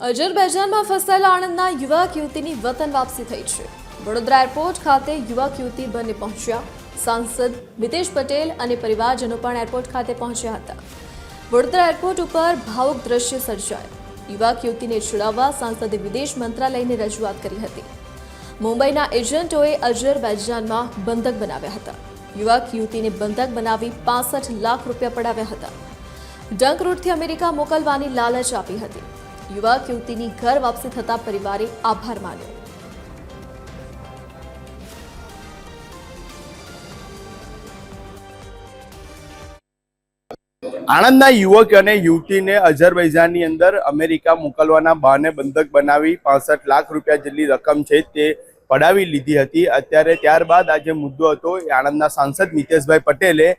અઝરબૈજાનમાં ફસાયેલા આણંદના યુવક યુવતીની વતન વાપસી થઈ છે। વડોદરા એરપોર્ટ ખાતે યુવક યુવતી બંને પહોંચ્યા। સાંસદ મિતેશ પટેલ અને પરિવારજનો પણ એરપોર્ટ ખાતે પહોંચ્યા હતા। વડોદરા એરપોર્ટ ઉપર ભાવુક દ્રશ્ય સર્જાયા। યુવક યુવતીને છોડાવવા સાંસદે વિદેશ મંત્રાલયને રજૂઆત કરી હતી। મુંબઈના એજન્ટોએ અઝરબૈજાનમાં બંધક બનાવ્યા હતા। યુવક યુવતીને બંધક બનાવી 65 લાખ રૂપિયા પડાવ્યા હતા। ડંક રૂટથી અમેરિકા મોકલવાની લાલચ આપી હતી। યુવક યુવતીની ઘર વાપસી થતા પરિવારે આભાર માન્યો। આણંદના યુવક અને યુવતીને અઝરબૈજાનની અંદર અમેરિકા મોકલવાના બહાને બંધક બનાવી 65 લાખ રૂપિયા જેટલી રકમ છે તે પડાવી લીધી હતી। અત્યારે ત્યારબાદ આ જે મુદ્દો હતો એ આણંદના સાંસદ મિતેશભાઈ પટેલે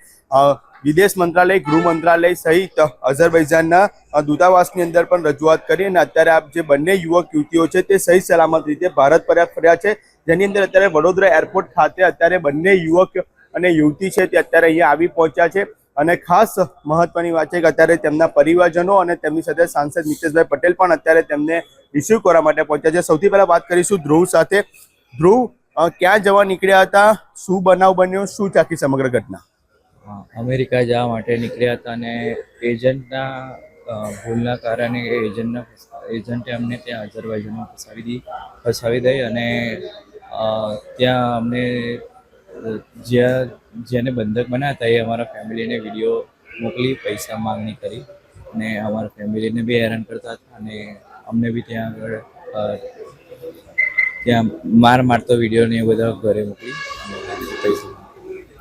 વિદેશ મંત્રાલય, ગૃહ મંત્રાલય સહિત અઝરબૈજાનના દૂતાવાસની અંદર પણ રજૂઆત કરી અને અત્યારે આ જે બંને યુવક યુવતીઓ છે તે સહી સલામત રીતે ભારત પરત ફર્યા છે। જેની અંદર અત્યારે વડોદરા એરપોર્ટ ખાતે અત્યારે બંને યુવક અને યુવતી છે તે અત્યારે અહીંયા આવી પહોંચ્યા છે। અને ખાસ મહત્વની વાત છે કે અત્યારે તેમના પરિવારજનો અને તેમની સાથે સાંસદ મિતેશભાઈ પટેલ પણ અત્યારે તેમને રિસીવ કરવા માટે પહોંચ્યા છે। સૌથી પહેલા વાત કરીશું ધ્રુવ સાથે। ધ્રુવ, ક્યાં જવા નીકળ્યા હતા, શું બનાવ બન્યો, શું ચાખી સમગ્ર ઘટના? અમેરિકા જવા માટે નીકળ્યા હતા અને એજન્ટના ભૂલના કારણે એજન્ટે અમને ત્યાં અઝરબૈજાનમાં ફસાવી દઈ અને ત્યાં અમને જેને બંધક બનાવ્યા હતા એ અમારા ફેમિલીને વિડીયો મોકલી પૈસા માંગણી કરી અને અમારા ફેમિલીને બી હેરાન કરતા હતા અને અમને બી ત્યાં માર મારતો વિડીયો ને એ બધા ઘરે મોકલી પૈસા।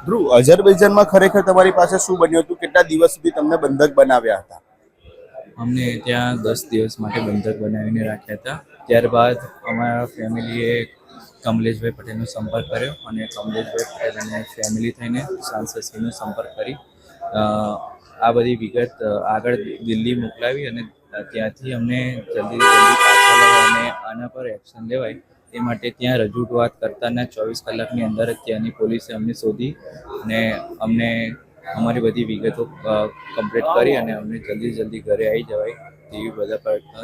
ધ્રુવ, અઝરબૈજાનમાં ખરેખર તમારી પાસે શું બન્યું હતું? કેટલા દિવસ સુધી તમને બંધક બનાવ્યા હતા? અમને ત્યાં 10 દિવસ માટે બંધક બનાવીને રાખ્યા હતા। ત્યારબાદ અમારા ફેમિલીએ કમલેશભાઈ પટેલનો સંપર્ક કર્યો અને કમલેશભાઈ પટેલ અને ફેમિલી થઈને સાંસદશ્રીનો સંપર્ક કરી આ બધી વિગત આગળ દિલ્હી મોકલાવી અને ત્યાંથી અમને જલ્દી પાછા લાવવા અને આના પર એક્શન લેવાય એ માટે ત્યાં રજૂઆત કરતાના 24 કલાકની અંદર જ ત્યાંની પોલીસે અમને શોધી અને અમને અમારી બધી વિગતો કમ્પ્લીટ કરી અને અમને જલ્દી ઘરે આવી જવાય એવી બધા પ્રયત્નો।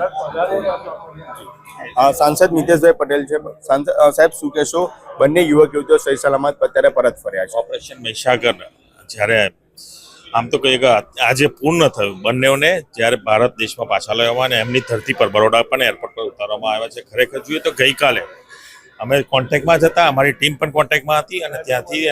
સાંસદ મિતેશભાઈ પટેલ છે। સાહેબ, શું કહેશો? બંને યુવક યુવતીઓ સહી સલામત અત્યારે પરત ફર્યા છે। ઓપરેશન મહીસાગર જ્યારે આમ તો કહીએ કે આજે પૂર્ણ થયું, બંનેઓને જ્યારે ભારત દેશમાં પાછા લાવવામાં અને એમની ધરતી પર બરોડા પણ એરપોર્ટ પર ઉતારવામાં આવ્યા છે। ખરેખર જોઈએ તો ગઈકાલે અમે કોન્ટેક્ટમાં જ હતા, અમારી ટીમ પણ કોન્ટેક્ટમાં હતી અને ત્યાંથી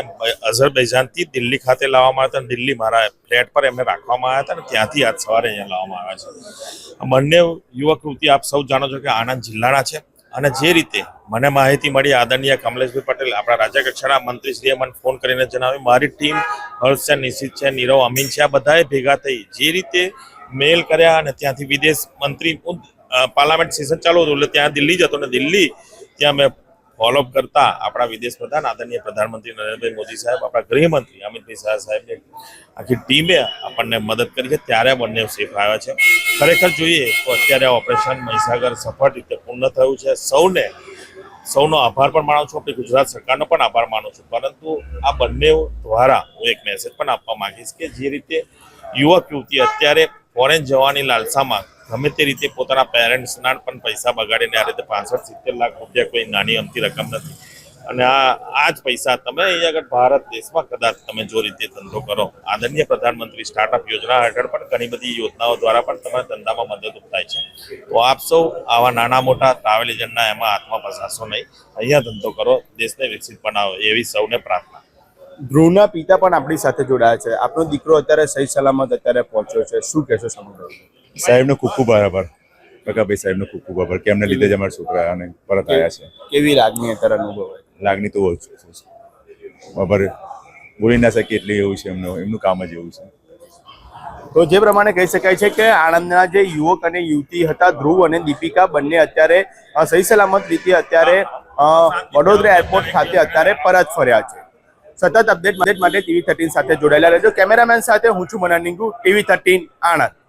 અઝરબૈજાનથી દિલ્હી ખાતે લાવવામાં આવ્યા હતા। દિલ્હી મારા ફ્લેટ પર એમને રાખવામાં આવ્યા હતા અને ત્યાંથી આજ સવારે અહીંયા લાવવામાં આવ્યા છે। બંને યુવક યુવતી આપ સૌ જાણો છો કે આણંદ જિલ્લાના છે અને જે રીતે મને માહિતી મળી, આદરણીય કમલેશભાઈ પટેલ આપણા રાજ્ય કક્ષાના મંત્રીશ્રીએ મને ફોન કરીને જણાવ્યું, મારી ટીમ હર્ષ છે, નિશિત છે, નીરવ, અમીન છે, આ બધાએ ભેગા થઈ જે રીતે મેલ કર્યા અને ત્યાંથી વિદેશ મંત્રી પાર્લામેન્ટ સેશન ચાલુ હતું એટલે ત્યાં દિલ્હી જતો અને દિલ્હી ત્યાં મેં ફોલોઅપ કરતા આપણા વિદેશ પ્રધાન આદરણીય પ્રધાનમંત્રી નરેન્દ્રભાઈ મોદી સાહેબ, આપણા ગૃહમંત્રી અમિતભાઈ શાહ સાહેબની આખી ટીમે આપણને મદદ કરી છે, ત્યારે બંને સેફ આવ્યા છે। ખરેખર જોઈએ તો અત્યારે ઓપરેશન મહીસાગર સફળ રીતે પૂર્ણ થયું છે। સૌનો આભાર પણ માનું છું, આપણી ગુજરાત સરકારનો પણ આભાર માનું છું। પરંતુ આ બંને દ્વારા હું એક મેસેજ પણ આપવા માંગીશ કે જે રીતે યુવક યુવતી અત્યારે ફોરેન જવાની લાલસામાં ગમે તે રીતે પોતાના પેરેન્ટ્સના પણ પૈસા બગાડીને આ રીતે 65-70 લાખ રૂપિયા કોઈ નાની અમથી રકમ નથી અને આ જ પૈસા તમે અહીં આગળ ભારત દેશમાં કદાચ તમે જો રીતે ધંધો કરો, આદરણીય પ્રધાનમંત્રી સ્ટાર્ટઅપ યોજના હેઠળ પણ ઘણી બધી યોજનાઓ દ્વારા પણ તમારા ધંધામાં મદદરૂપ થાય છે। તો આપ સૌ આવા નાના મોટા ટ્રાવેલ એજન્ટના એમાં હાથમાં ફસાશો નહીં, અહીંયા ધંધો કરો, દેશને વિકસિત બનાવો એવી સૌને પ્રાર્થના। ધ્રુવના પિતા પણ આપણી સાથે જોડાયા છે। આપણો દીકરો અત્યારે સહી સલામત અત્યારે પહોંચ્યો છે, શું કહેશો સમગ્ર? સાહેબનો ખૂબ ખૂબ આભાર, પ્રકાશભાઈ સાહેબનો ખૂબ ખૂબ આભાર કે એમને લીધે જ અમારા છોકરાને પરત આવ્યા છે। કેવી લાગણી અત્યારે અનુભવાય? લાગણી તો આભાર બોલી ના શકીએ એટલે એવું છે, એમનું કામ જ એવું છે। તો જે પ્રમાણે કહી શકાય છે કે આણંદના જે યુવક અને યુવતી હતા ધ્રુવ અને દીપિકા, બંને અત્યારે સહી સલામત રીતે અત્યારે વડોદરા એરપોર્ટ ખાતે અત્યારે પરત ફર્યા છે। સતત અપડેટ માટે TV13 સાથે જોડાયેલા રહેજો। કેમેરામેન સાથે હું છું મનન નિંગુ, TV13 આણંદ।